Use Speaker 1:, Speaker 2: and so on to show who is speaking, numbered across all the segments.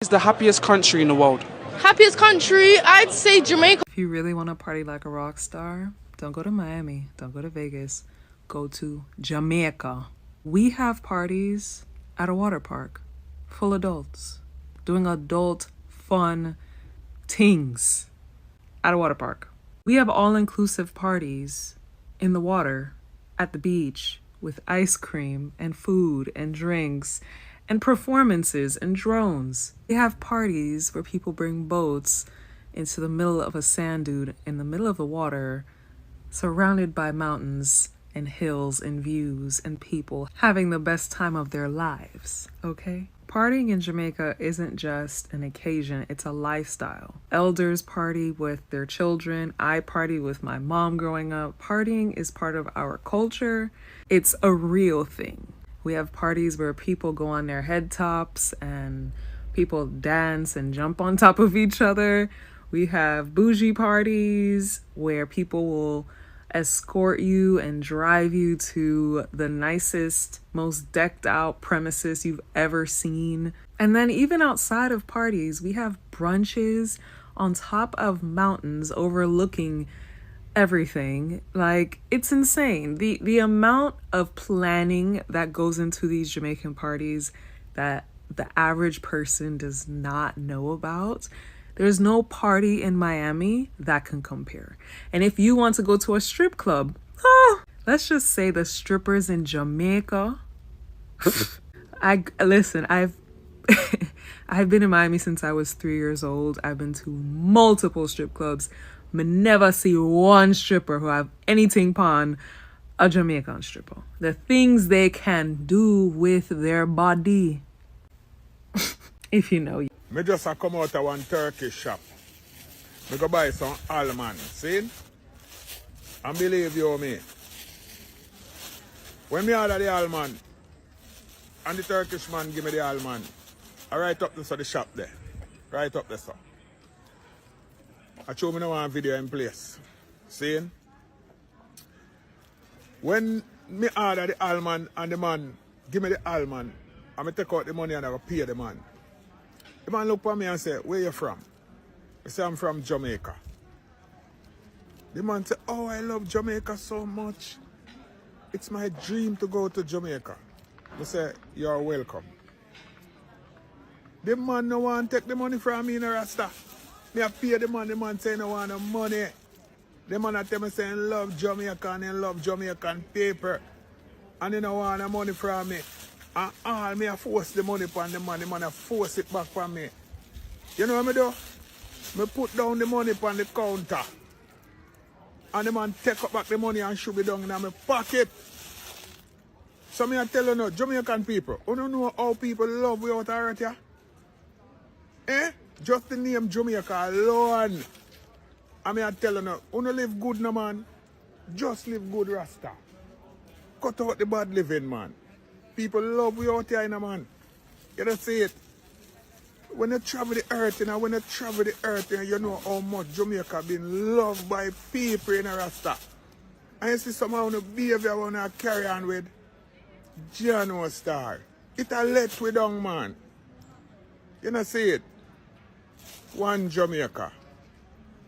Speaker 1: Is the happiest country in the world?
Speaker 2: Happiest country, I'd say Jamaica.
Speaker 3: If you really want to party like a rock star, don't go to Miami, don't go to Vegas, go to Jamaica. We have parties at a water park, full adults, doing adult fun things at a water park. We have all-inclusive parties in the water, at the beach, with ice cream and food and drinks and performances and drones. We have parties where people bring boats into the middle of a sand dune in the middle of the water, surrounded by mountains and hills and views and people having the best time of their lives, okay? Partying in Jamaica isn't just an occasion, it's a lifestyle. Elders party with their children. I party with my mom growing up. Partying is part of our culture. It's a real thing. We have parties where people go on their head tops and people dance and jump on top of each other. We have bougie parties where people will escort you and drive you to the nicest, most decked out premises you've ever seen. And then even outside of parties, we have brunches on top of mountains overlooking everything. Like, it's insane. The amount of planning that goes into these Jamaican parties that the average person does not know about. There's no party in Miami that can compare. And if you want to go to a strip club, let's just say the strippers in Jamaica. I've I've been in Miami since I was 3 years old. I've been to multiple strip clubs. I never see one stripper who have anything upon a Jamaican stripper. The things they can do with their body. If you know.
Speaker 4: Me just come out of one Turkish shop. Me go buy some almond, see? And believe you me, when me order the almond, and the Turkish man give me the almond, I write up this at the shop there. Right up there, sir. I show me now one video in place. See? When me order the almond and the man give me the almond, and me take out the money and I go pay the man. The man look at me and say, where you from? I say, I'm from Jamaica. The man say, oh, I love Jamaica so much. It's my dream to go to Jamaica. I say, you're welcome. The man no want to take the money from me in a rasta. Me I pay the man say no want no money. The man I tell me saying love Jamaica and he love Jamaican paper. And he no want no money from me. And all me I force the money upon the man I force it back from me. You know what me do? Me put down the money upon the counter. And the man take up back the money and shoot it down in my pocket. So me I tell you now, Jamaican people, you don't know how people love without hurt ya? Eh? Just the name Jamaica alone. I mean I tell you now, you don't live good no man. Just live good Rasta. Cut out the bad living man. People love we out here, man. You don't see it. When you travel the earth, you know how much Jamaica been loved by people in a Rasta. And you see someone who behavior want to carry on with Jano Star. It a let we down, man. You don't see it. One Jamaica.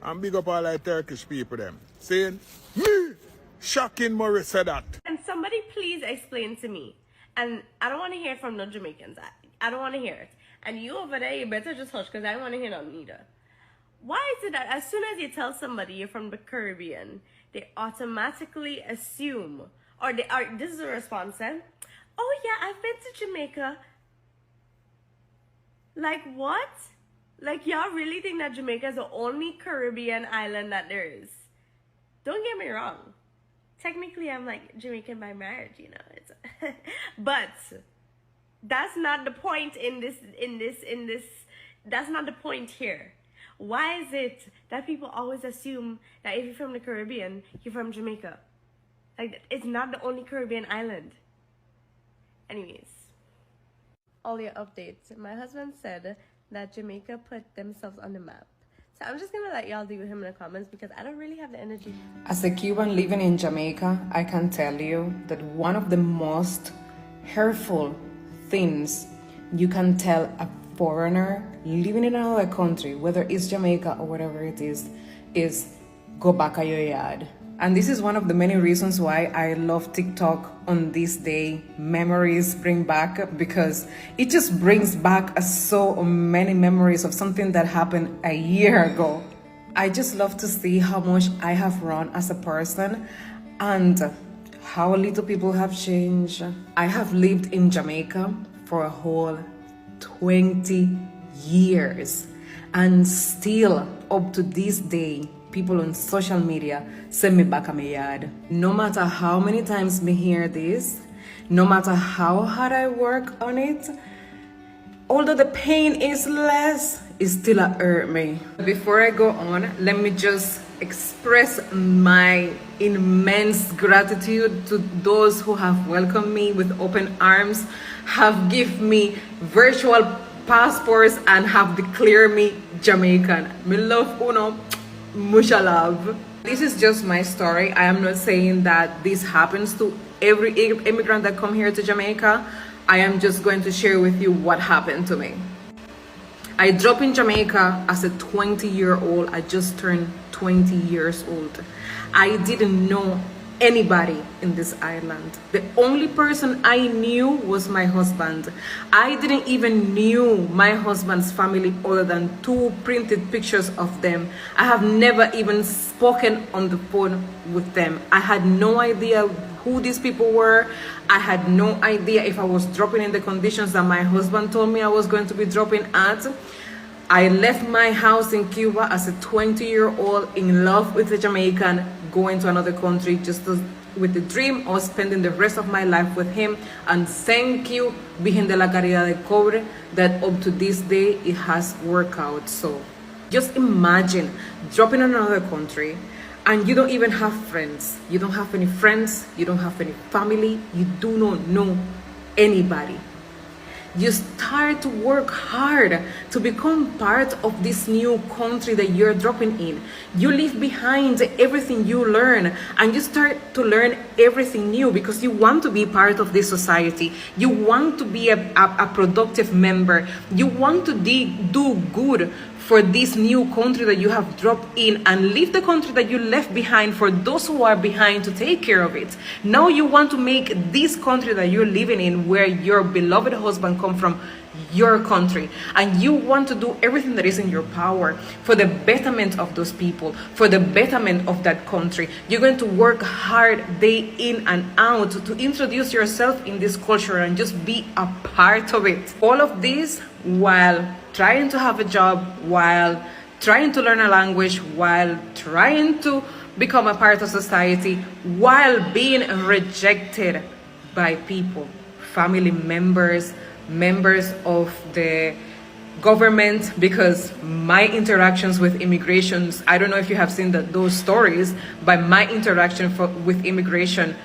Speaker 4: And big up all like Turkish people them. Saying, me, shocking Morris said that.
Speaker 5: And somebody please explain to me. And I don't want to hear from no Jamaicans. I don't want to hear it. And you over there, you better just hush because I don't want to hear nothing either. Why is it that as soon as you tell somebody you're from the Caribbean, they automatically assume, or they are, this is a response, oh yeah, I've been to Jamaica. Like what? Like y'all really think that Jamaica is the only Caribbean island that there is? Don't get me wrong. Technically, I'm like Jamaican by marriage, you know. It's but that's not the point in this. That's not the point here. Why is it that people always assume that if you're from the Caribbean, you're from Jamaica? Like, it's not the only Caribbean island. Anyways, all your updates. My husband said that Jamaica put themselves on the map. So I'm just gonna let y'all deal with him in the comments because I don't really have the energy.
Speaker 3: As a Cuban living in Jamaica, I can tell you that one of the most hurtful things you can tell a foreigner living in another country, whether it's Jamaica or whatever it is go back a your yard. And this is one of the many reasons why I love TikTok on this day. Memories bring back, because it just brings back so many memories of something that happened a year ago. I just love to see how much I have grown as a person and how little people have changed. I have lived in Jamaica for a whole 20 years, and still up to this day, people on social media send me back a my yard. No matter how many times me hear this, no matter how hard I work on it, although the pain is less, it still hurt me. Before I go on, let me just express my immense gratitude to those who have welcomed me with open arms, have given me virtual passports, and have declared me Jamaican. Me love uno. Mucha love. This is just my story. I am not saying that this happens to every immigrant that come here to Jamaica. I am just going to share with you what happened to me. I dropped in Jamaica as a 20-year-old. I just turned 20 years old. I didn't know anybody in this island. The only person I knew was my husband. I didn't even knew my husband's family other than 2 printed pictures of them. I have never even spoken on the phone with them. I had no idea who these people were. I had no idea if I was dropping in the conditions that my husband told me I was going to be dropping at. I left my house in Cuba as a 20-year-old in love with a Jamaican, going to another country with the dream of spending the rest of my life with him. And thank you, Virgen de la Caridad de Cobre, that up to this day it has worked out. So just imagine dropping in another country and you don't even have friends. You don't have any friends, you don't have any family, you do not know anybody. You start to work hard to become part of this new country that you're dropping in. You leave behind everything you learn, and you start to learn everything new because you want to be part of this society. You want to be a productive member. You want to do good for this new country that you have dropped in, and leave the country that you left behind for those who are behind to take care of it. Now you want to make this country that you're living in, where your beloved husband come from, your country, and you want to do everything that is in your power for the betterment of those people, for the betterment of that country. You're going to work hard day in and out to introduce yourself in this culture and just be a part of it. All of this while trying to have a job, while trying to learn a language, while trying to become a part of society, while being rejected by people, family members, members of the government, because my interactions with immigrations, I don't know if you have seen those stories, but my interaction with immigration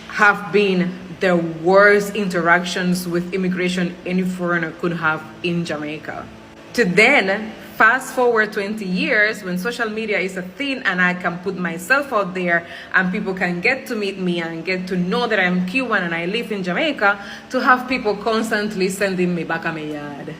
Speaker 3: have been the worst interactions with immigration any foreigner could have in Jamaica. To then fast forward 20 years when social media is a thing and I can put myself out there and people can get to meet me and get to know that I'm Cuban and I live in Jamaica, to have people constantly sending me back a my yard.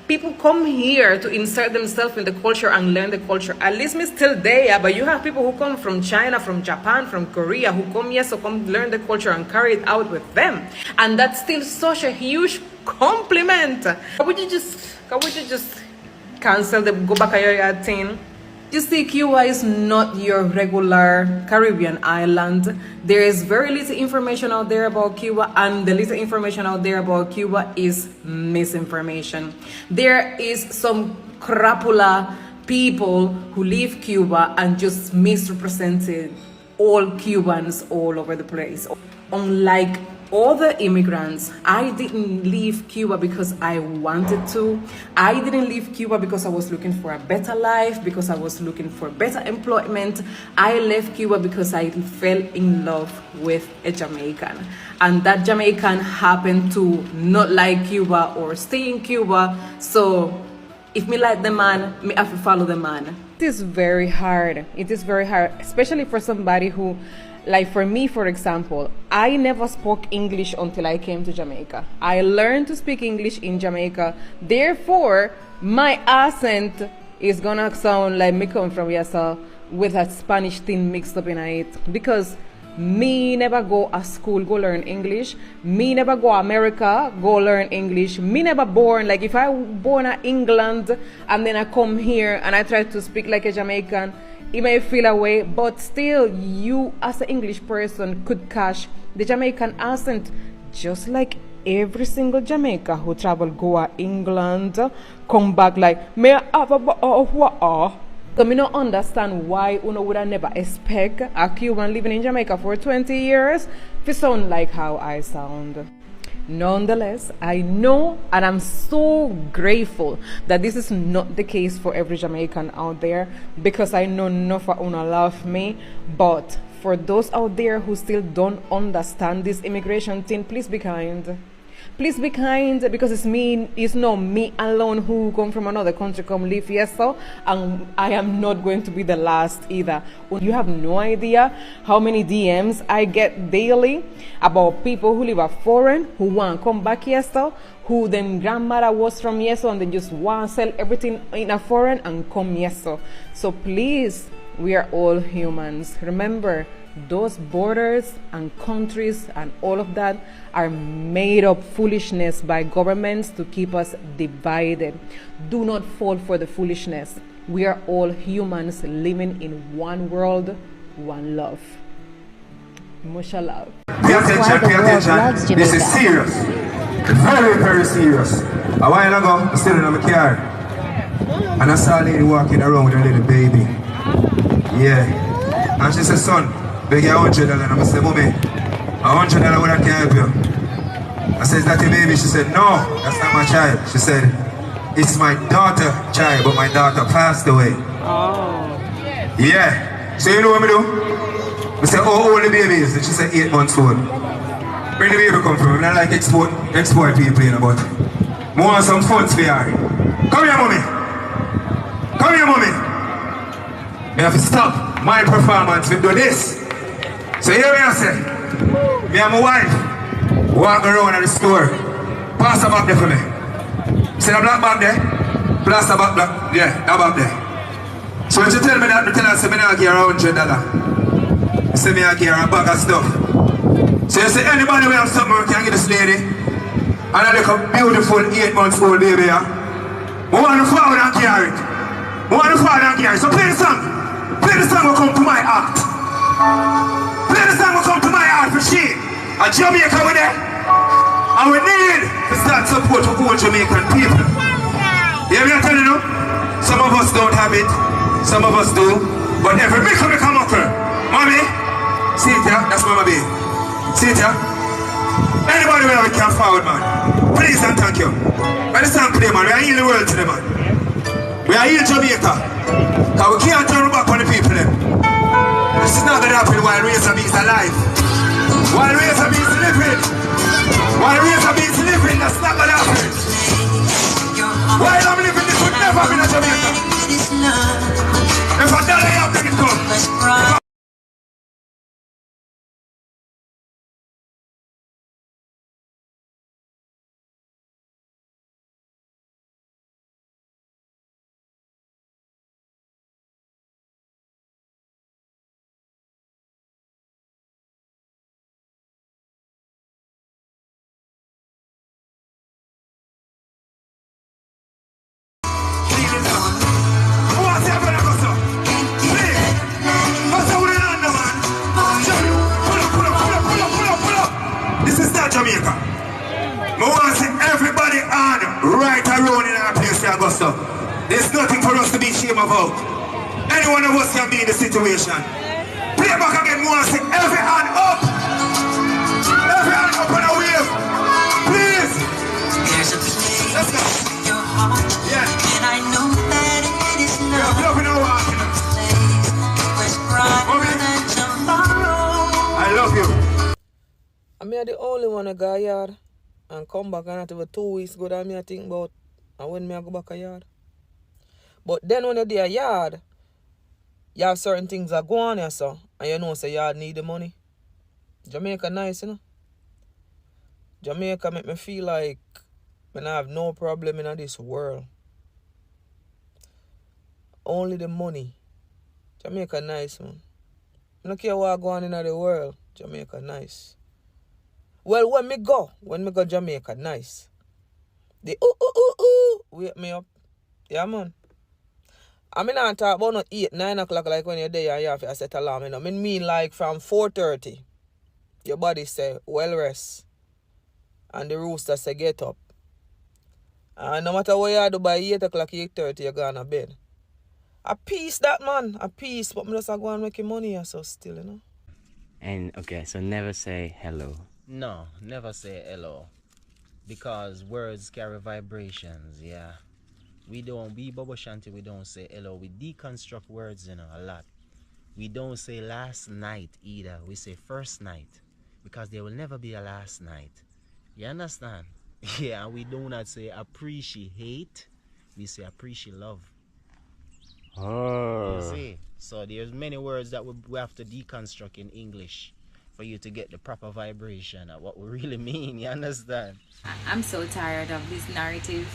Speaker 3: People come here to insert themselves in the culture and learn the culture. At least me still there, but you have people who come from China, from Japan, from Korea, who come here to come learn the culture and carry it out with them. And that's still such a huge compliment. How would you just cancel the go back a your yard thing? You see, Cuba is not your regular Caribbean island. There is very little information out there about Cuba, and the little information out there about Cuba is misinformation. There is some crapula people who leave Cuba and just misrepresented all Cubans all over the place. Unlike other immigrants, I didn't leave Cuba because I wanted to. I didn't leave Cuba because I was looking for a better life, because I was looking for better employment. I left Cuba because I fell in love with a Jamaican. And that Jamaican happened to not like Cuba or stay in Cuba. So if me like the man, me have to follow the man. It is very hard. It is very hard, especially for somebody who Like for me, for example, I never spoke English until I came to Jamaica. I learned to speak English in Jamaica. Therefore, my accent is gonna sound like me come from Yasa with a Spanish thing mixed up in it. Because me never go to school, go learn English. Me never go America, go learn English. Me never born, like if I born in England and then I come here and I try to speak like a Jamaican, it may feel away, but still you as an English person could catch the Jamaican accent just like every single Jamaica who travel go to England, come back like, may I have a so me don't understand why uno would have never expect a Cuban living in Jamaica for 20 years to sound like how I sound. Nonetheless, I know and I'm so grateful that this is not the case for every Jamaican out there, because I know enough of uno love me. But for those out there who still don't understand this immigration thing, please be kind. Please be kind, because it's not me alone who come from another country come live here, so and I am not going to be the last either. You have no idea how many DMs I get daily about people who live a foreign, who want to come back here, so who them grandmother was from here, so and they just want to sell everything in a foreign and come here, so please, we are all humans. Remember, those borders and countries and all of that are made up foolishness by governments to keep us divided. Do not fall for the foolishness. We are all humans living in one world, one love. Much love.
Speaker 6: Pay attention. This is serious. Very, very serious. A while ago, I was sitting in my car and I saw a lady walking around with a little baby. Yeah. And she said, son, they get $100. And I said, mommy, $100 would I can help you. I said, is that your baby? She said, no, that's not my child. She said, it's my daughter child, but my daughter passed away. Oh. Yeah. So you know what I do? I said, how old the baby is? And she said, 8 months old. Where the baby come from? I like export people, you know, but I want some funds for her. Come here, mommy. Come here, mommy. I have to stop my performance to do this. So here I say, me and my wife walk around at the store. Pass the back there for me. See the black bag there? Pass the back, yeah, that bag there. So when she tell me that, I tell her, say, me not give her $100. I say, me not give her a bag of stuff. So you say, anybody will have something can give this lady, and I look a beautiful 8 months old baby here. I want to forward and carry it. I want to forward and carry it. So play the song. Play the song will come to my heart. Play the song will come to my heart for she. A Jamaica with there. And we need to start support for all Jamaican people. You hear me telling you? Some of us don't have it. Some of us do. But every make a muckle. Mommy, see it here? That's Mama B. See it here? Anybody where we can forward, man. Please and thank you. When the song play, man, we are healing the world today, man. We are healing Jamaica. Because we can't turn back on the people then. This is not going to happen while Razor B is alive. While Razor B is living. While Razor B is living, that's not going to happen. While I'm living, this would never be in Jamaica. If I die, I have to get done. Jamaica. I want to see everybody on right around in our place in Augusta. There's nothing for us to be ashamed about. Any one of us can be in the situation. Play back again. I want to see every hand up. Every hand up on a wave. Please. Let's go. Yeah. And I know that it is not. We're loving our heart. I love you.
Speaker 7: I'm the only one who go yard and come back and not even 2 weeks go that I think about and when I go back a yard. But then when you're there yard, You have certain things that go on here, so, and you know, say you need the money. Jamaica nice, you know. Jamaica make me feel like when I have no problem in this world. Only the money. Jamaica nice, man. I don't care what go on in the world. Jamaica nice. Well, when me go Jamaica, nice. The wake me up. Yeah, man. I mean, I talk about no 8, 9 o'clock like when you're there and you have to set alarm. You know? I mean like from 4:30. Your body say, well rest. And the rooster say, get up. And no matter what you do by 8 o'clock, 8:30, you're going to bed. A piece that, man. A piece. But me just go and make money so still, you know.
Speaker 8: And okay, so never say hello.
Speaker 9: No, never say hello. Because words carry vibrations, yeah. We Bobo Shanti, we don't say hello. We deconstruct words, you know, a lot. We don't say last night either. We say first night. Because there will never be a last night. You understand? Yeah, we do not say appreciate. We say appreciate love.
Speaker 8: Oh.
Speaker 9: You see? So there's many words that we have to deconstruct in English for you to get the proper vibration of what we really mean. You understand?
Speaker 10: I'm so tired of this narrative.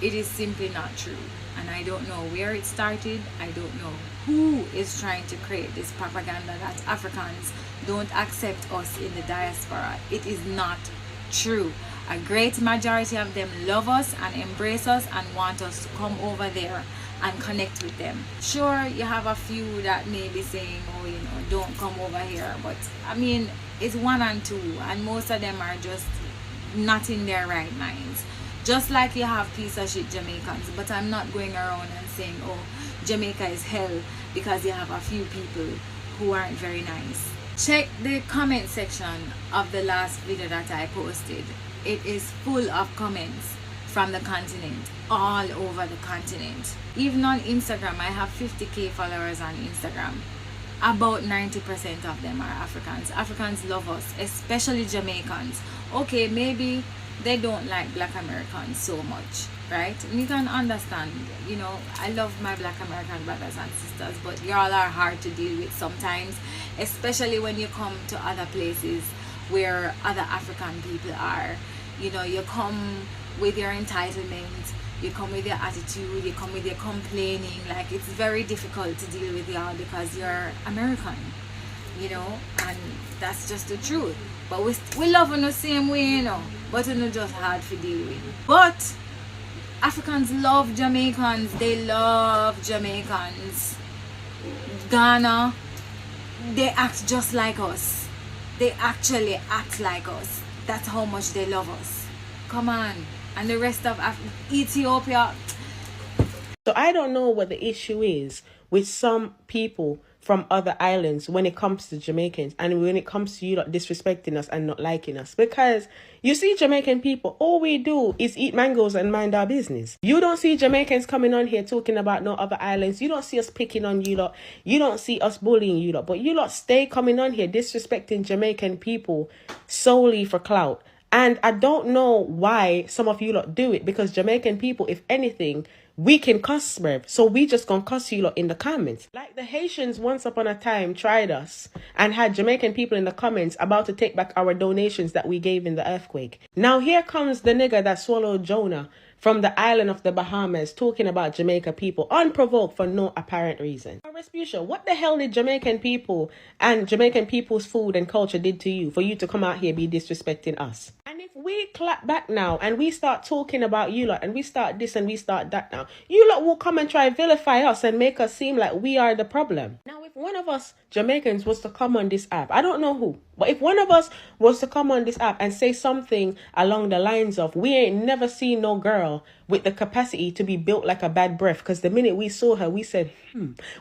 Speaker 10: It is simply not true. And I don't know where it started. I don't know who is trying to create this propaganda that Africans don't accept us in the diaspora. It is not true. A great majority of them love us and embrace us and want us to come over there and connect with them. Sure, you have a few that may be saying, oh, you know, don't come over here. But I mean, it's 1 and 2, and most of them are just not in their right minds. Just like you have piece of shit Jamaicans, but I'm not going around and saying, oh, Jamaica is hell because you have a few people who aren't very nice. Check the comment section of the last video that I posted. It is full of comments from the continent, all over the continent. Even on Instagram, I have 50k followers on Instagram. About 90% of them are Africans. Africans love us, especially Jamaicans. Okay, maybe they don't like Black Americans so much, right? And you can understand, you know, I love my Black American brothers and sisters, but y'all are hard to deal with sometimes, especially when you come to other places where other African people are. You know, you come with your entitlement, you come with your attitude, you come with your complaining. Like, it's very difficult to deal with y'all because you're American, you know, and that's just the truth. But we love in the same way, you know, but it's not just hard to deal with. But Africans love Jamaicans. They love Jamaicans. Ghana, they act just like us. They actually act like us. That's how much they love us. Come on. And the rest of Ethiopia.
Speaker 11: So I don't know what the issue is with some people from other islands when it comes to Jamaicans and when it comes to you not disrespecting us and not liking us. Because you see Jamaican people, all we do is eat mangoes and mind our business. You don't see Jamaicans coming on here talking about no other islands. You don't see us picking on you lot. You don't see us bullying you lot. But you lot stay coming on here disrespecting Jamaican people solely for clout. And I don't know why some of you lot do it, because Jamaican people, if anything, we can cuss, bruv. So we just gonna cuss you lot in the comments. Like the Haitians once upon a time tried us and had Jamaican people in the comments about to take back our donations that we gave in the earthquake. Now here comes the nigga that swallowed Jonah from the island of the Bahamas talking about Jamaica people unprovoked for no apparent reason. Respucia, what the hell did Jamaican people and Jamaican people's food and culture did to you for you to come out here be disrespecting us? And if we clap back now and we start talking about you lot and we start this and we start that now, you lot will come and try vilify us and make us seem like we are the problem. Now if one of us Jamaicans was to come on this app, I don't know who, but if one of us was to come on this app and say something along the lines of, we ain't never seen no girl with the capacity to be built like a bad breath, because the minute we saw her, we said,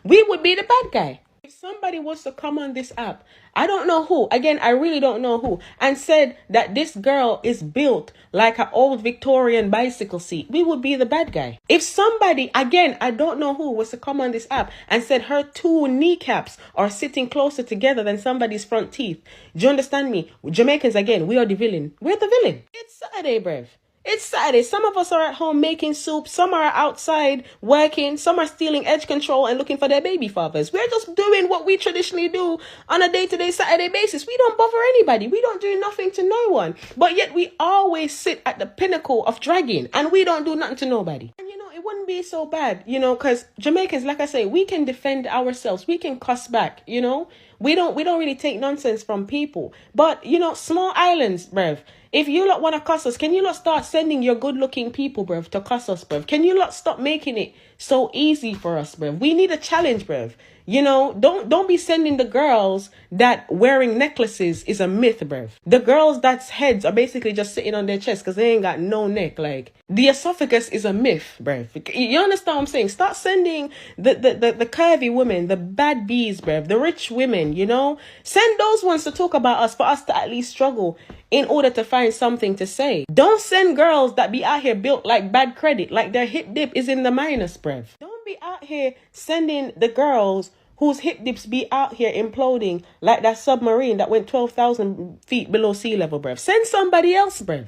Speaker 11: we would be the bad guy. If somebody was to come on this app, I don't know who, again, I really don't know who, and said that this girl is built like an old Victorian bicycle seat, we would be the bad guy. If somebody, again, I don't know who, was to come on this app and said her 2 kneecaps are sitting closer together than somebody's front teeth, do you understand me? Jamaicans, again, we are the villain. We're the villain. It's Saturday, bruv. It's Saturday. Some of us are at home making soup. Some are outside working. Some are stealing edge control and looking for their baby fathers. We're just doing what we traditionally do on a day-to-day Saturday basis. We don't bother anybody. We don't do nothing to no one. But yet we always sit at the pinnacle of dragging and we don't do nothing to nobody. And you know, it wouldn't be so bad, you know, because Jamaicans, like I say, we can defend ourselves. We can cuss back, you know. We don't really take nonsense from people. But, you know, small islands, bruv. If you lot want to cuss us, can you lot start sending your good-looking people, bruv, to cuss us, bruv? Can you lot stop making it so easy for us, bruv? We need a challenge, bruv. You know, don't be sending the girls that wearing necklaces is a myth, bruv. The girls that's heads are basically just sitting on their chest because they ain't got no neck. Like, the esophagus is a myth, bruv. You understand what I'm saying? Start sending the curvy women, the bad bees, bruv, the rich women, you know? Send those ones to talk about us for us to at least struggle in order to find something to say. Don't send girls that be out here built like bad credit, like their hip dip is in the minus, bruv. Don't be out here sending the girls whose hip dips be out here imploding like that submarine that went 12,000 feet below sea level, bruv. Send somebody else, bruv.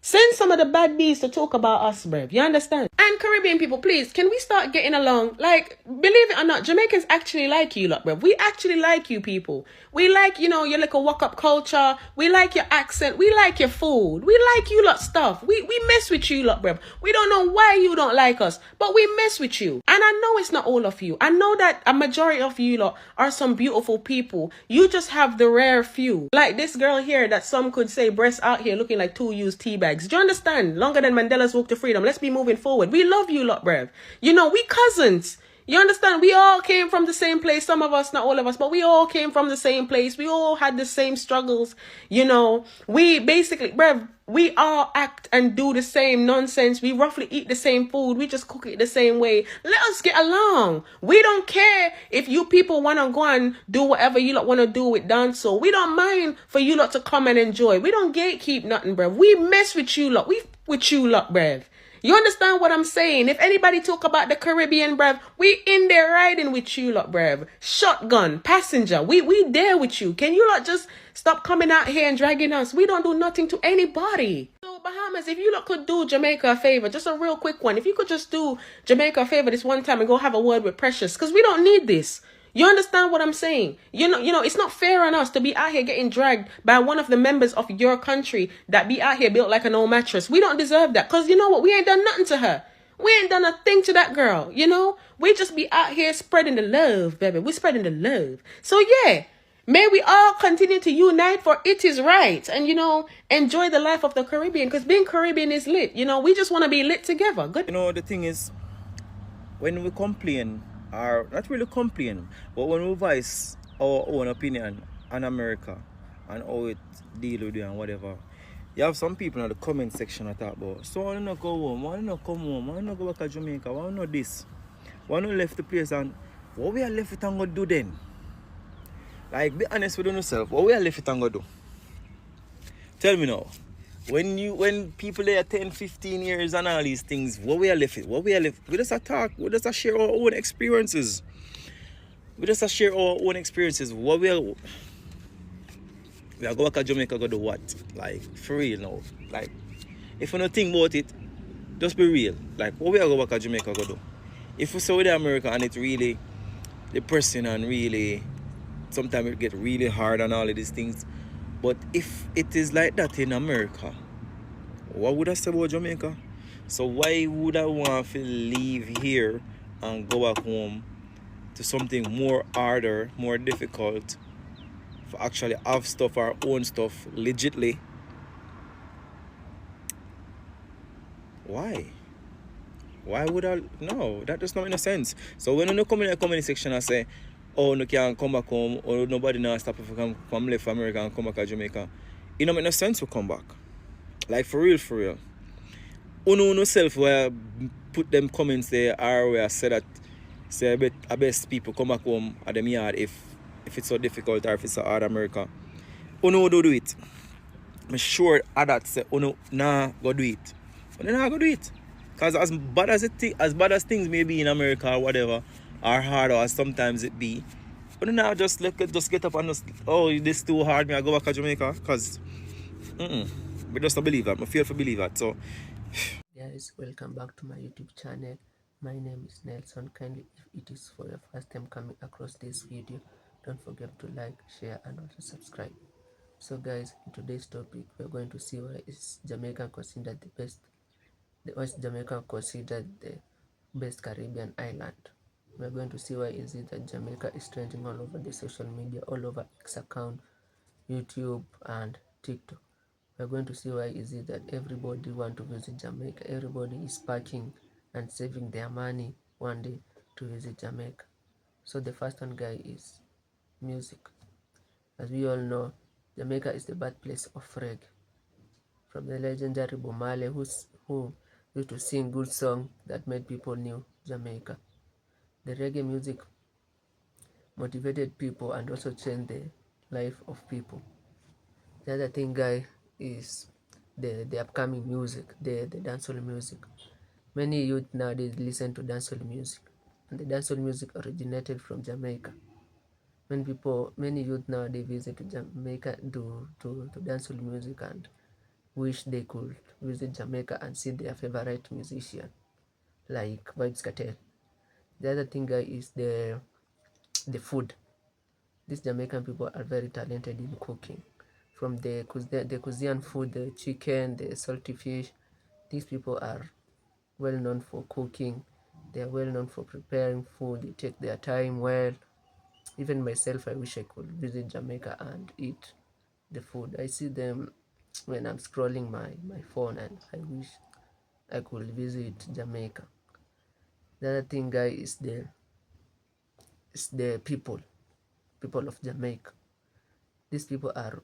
Speaker 11: Send some of the bad bees to talk about us, bruv. You understand? And Caribbean people, please, can we start getting along? Like, believe it or not, Jamaicans actually like you lot, bruv. We actually like you people. We like, you know, your little walk-up culture. We like your accent. We like your food. We like you lot stuff. We mess with you lot, bruv. We don't know why you don't like us, but we mess with you. And I know it's not all of you. I know that a majority of you lot are some beautiful people. You just have the rare few. Like this girl here that some could say breasts out here looking like 2 used tea bags. Do you understand? Longer than Mandela's walk to freedom. Let's be moving forward. We love you lot, bruv. You know, we cousins. You understand? We all came from the same place. Some of us, not all of us, but we all came from the same place. We all had the same struggles. You know, we basically, bruv, we all act and do the same nonsense. We roughly eat the same food. We just cook it the same way. Let us get along. We don't care if you people want to go and do whatever you lot want to do with dancehall. We don't mind for you lot to come and enjoy. We don't gatekeep nothing, bruv. We mess with you lot. We with you lot, bruv. You understand what I'm saying? If anybody talk about the Caribbean, bruv, we in there riding with you lot, bruv. Shotgun, passenger, we there with you. Can you lot just stop coming out here and dragging us? We don't do nothing to anybody. So Bahamas, if you lot could do Jamaica a favor, just a real quick one. If you could just do Jamaica a favor this one time and go have a word with Precious, because we don't need this. You understand what I'm saying? You know, it's not fair on us to be out here getting dragged by one of the members of your country that be out here built like an old mattress. We don't deserve that. Because you know what? We ain't done nothing to her. We ain't done a thing to that girl, you know? We just be out here spreading the love, baby. We're spreading the love. So yeah, may we all continue to unite for it is right. And, you know, enjoy the life of the Caribbean. Because being Caribbean is lit. You know, we just want to be lit together. Good.
Speaker 9: You know, the thing is, when we complain, or not really complain, but when we voice our own opinion on America and how it deal with you and whatever, you have some people in the comment section that talk about, so why not go home, why not come home, why not go back to Jamaica, why not this, why not left the place, and what we are left with and go do then? Like, be honest with yourself, what we are left with and go do? Tell me now. When people there 10, 15 years and all these things, what we are left with? What we are left with? We just talk, we just share our own experiences. We just share our own experiences. What we are go back to Jamaica, go do what? Like, for real now. Like, if you don't think about it, just be real. Like, what we are go back to Jamaica, go do? If we say with America and it's really depressing and really, sometimes it get really hard and all of these things. But if it is like that in America, what would I say about Jamaica? So why would I want to leave here and go back home to something more harder, more difficult, for actually have stuff, our own stuff, legitly? Why? Why would I? No, that does not make no sense. So when you come in the comment section and say, oh, no can come back home, or nobody now stop if you come left America and come back to Jamaica, it don't make no sense to come back. Like, for real, for real. Uno self where put them comments there, or where I say that, say I best people come back home at them yard if it's so difficult or if it's so hard America. Uno do it. I'm sure that say uno nah go do it. Uno nah go do it. Because as bad as things may be in America or whatever, or hard or sometimes it be, but now just get up and just, oh, this too hard, me I go back to Jamaica, because we just don't believe that. I feel to believe that. So
Speaker 12: Guys, welcome back to my YouTube channel. My name is Nelson. Kindly, if it is for your first time coming across this video, don't forget to like, share and also subscribe. So guys, in today's topic we're going to see why is Jamaica considered the best Caribbean island. We're going to see why is it that Jamaica is trending all over the social media, all over X account, YouTube and TikTok. We're going to see why is it that everybody want to visit Jamaica. Everybody is packing and saving their money one day to visit Jamaica. So the first one, guy, is music. As we all know, Jamaica is the birthplace of reggae. From the legendary Bomale who used to sing good song that made people knew Jamaica. The reggae music motivated people and also changed the life of people. The other thing, guy, is the upcoming music, the dancehall music. Many youth nowadays listen to dancehall music, and the dancehall music originated from Jamaica. Many youth nowadays visit Jamaica to dancehall music and wish they could visit Jamaica and see their favorite musician, like Vibes Cartel. The other thing, guy, is the food. These Jamaican people are very talented in cooking. From the cuisine food, the chicken, the salty fish, these people are well known for cooking. They are well known for preparing food. They take their time well. Even myself, I wish I could visit Jamaica and eat the food. I see them when I'm scrolling my phone, and I wish I could visit Jamaica. The other thing, guy, is the people of Jamaica. These people are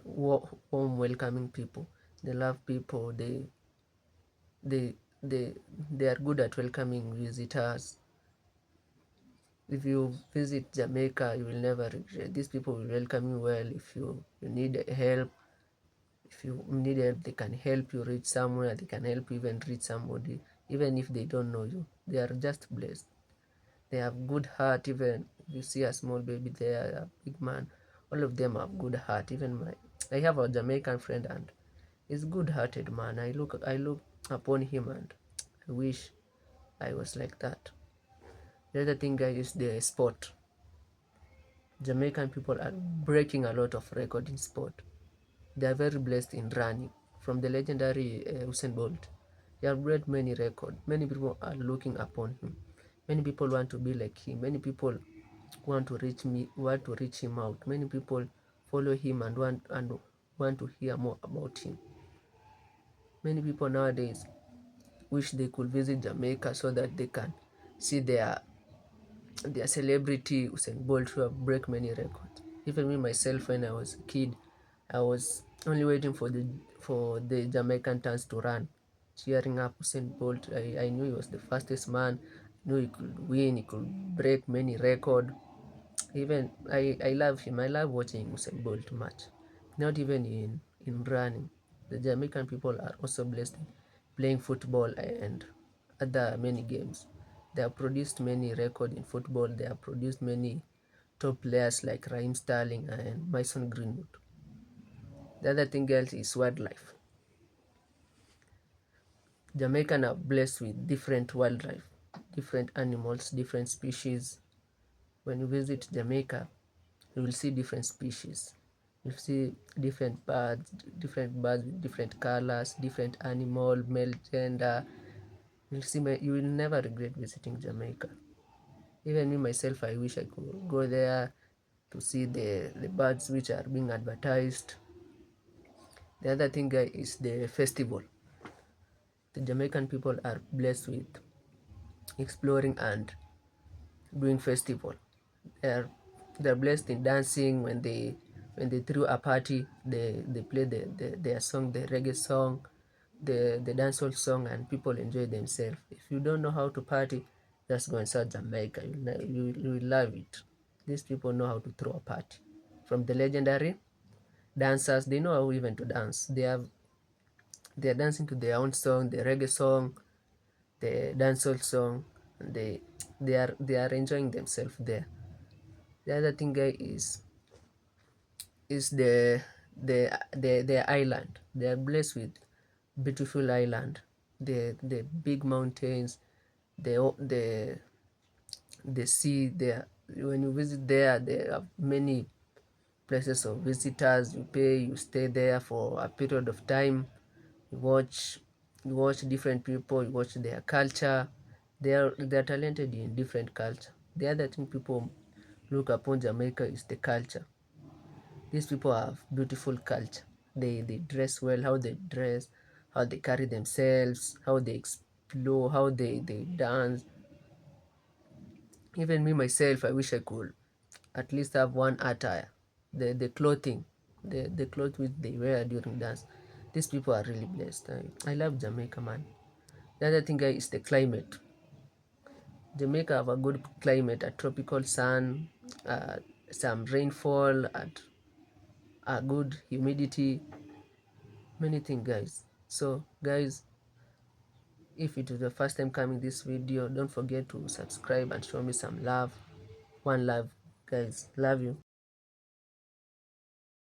Speaker 12: warm, welcoming people. They love people. They they they are good at welcoming visitors. If you visit Jamaica, you will never regret. These people will welcome you well. If you need help, they can help you reach somewhere. They can help you even reach somebody, even if they don't know you. They are just blessed. They have good heart. Even if you see a small baby there, a big man, all of them have good heart. I have a Jamaican friend, and he's good-hearted man. I look upon him and I wish I was like that. The other thing, guys, is the sport. Jamaican people are breaking a lot of record in sport. They are very blessed in running. From the legendary Usain Bolt, he has break many records. Many people are looking upon him. Many people want to be like him. Many people want to reach him out. Many people follow him and want to hear more about him. Many people nowadays wish they could visit Jamaica so that they can see their celebrity Usain Bolt who have break many records. Even me myself, when I was a kid, I was only waiting for the Jamaican turns to run, cheering up Usain Bolt. I knew he was the fastest man. I knew he could win. He could break many records. Even I love him. I love watching Usain Bolt match. Not even in running. The Jamaican people are also blessed in playing football and other many games. They have produced many records in football. They have produced many top players like Raheem Sterling and Mason Greenwood. The other thing else is wildlife. Jamaican are blessed with different wildlife, different animals, different species. When you visit Jamaica, you will see different species. You'll see different birds with different colors, different animal, male, gender. You will never regret visiting Jamaica. Even me myself, I wish I could go there to see the birds which are being advertised. The other thing, guys, is the festival. The Jamaican people are blessed with exploring and doing festival. They're they're blessed in dancing. When they threw a party, they play their song, the reggae song, the dancehall song, and people enjoy themselves. If you don't know how to party, just go and search Jamaica. You will love it. These people know how to throw a party. From the legendary dancers, they know how even to dance. They are dancing to their own song, the reggae song, the dancehall song, and they are enjoying themselves there. The other thing, guy, is the island. They are blessed with beautiful island, the big mountains, the sea there. When you visit there, there are many places of visitors. You pay, you stay there for a period of time. You watch different people, you watch their culture. They're talented in different culture. The other thing people look upon Jamaica is the culture. These people have beautiful culture. They dress well, how they dress, how they carry themselves, how they explore, how they dance. Even me myself, I wish I could at least have one attire. The clothing, the clothes which they wear during dance. These people are really blessed. I love Jamaica, man. The other thing is the climate. Jamaica have a good climate, a tropical sun, some rainfall, and a good humidity, many things, guys. So, guys, if it is the first time coming this video, don't forget to subscribe and show me some love. One love, guys. Love you.